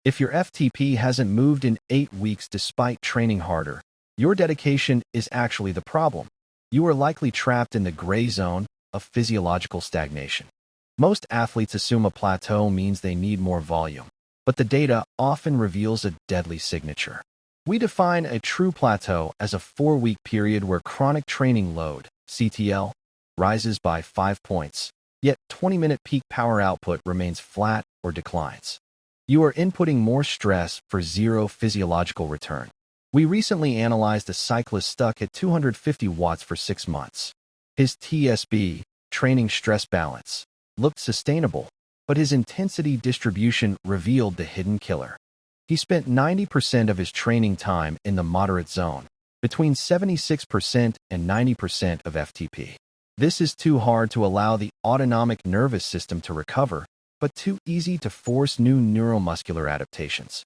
If your FTP hasn't moved in 8 weeks despite training harder, your dedication is actually the problem. You are likely trapped in the gray zone of physiological stagnation. Most athletes assume a plateau means they need more volume, but the data often reveals a deadly signature. We define a true plateau as a 4-week period where chronic training load, CTL, rises by 5 points, yet 20-minute peak power output remains flat or declines. You are inputting more stress for zero physiological return. We recently analyzed a cyclist stuck at 250 watts for 6 months. His TSB, training stress balance, looked sustainable, but his intensity distribution revealed the hidden killer. He spent 90% of his training time in the moderate zone, between 76% and 90% of FTP. This is too hard to allow the autonomic nervous system to recover, but too easy to force new neuromuscular adaptations.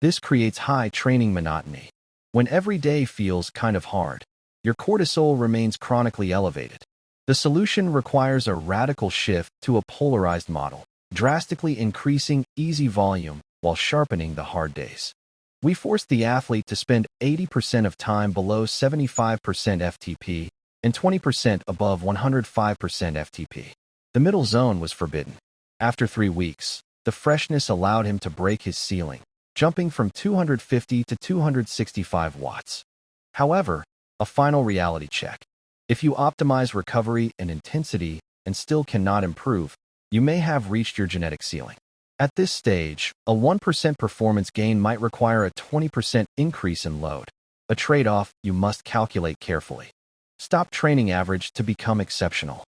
This creates high training monotony. When every day feels kind of hard, your cortisol remains chronically elevated. The solution requires a radical shift to a polarized model, drastically increasing easy volume while sharpening the hard days. We forced the athlete to spend 80% of time below 75% FTP and 20% above 105% FTP. The middle zone was forbidden. After 3 weeks, the freshness allowed him to break his ceiling, jumping from 250 to 265 watts. However, a final reality check. If you optimize recovery and intensity and still cannot improve, you may have reached your genetic ceiling. At this stage, a 1% performance gain might require a 20% increase in load, a trade-off you must calculate carefully. Stop training average to become exceptional.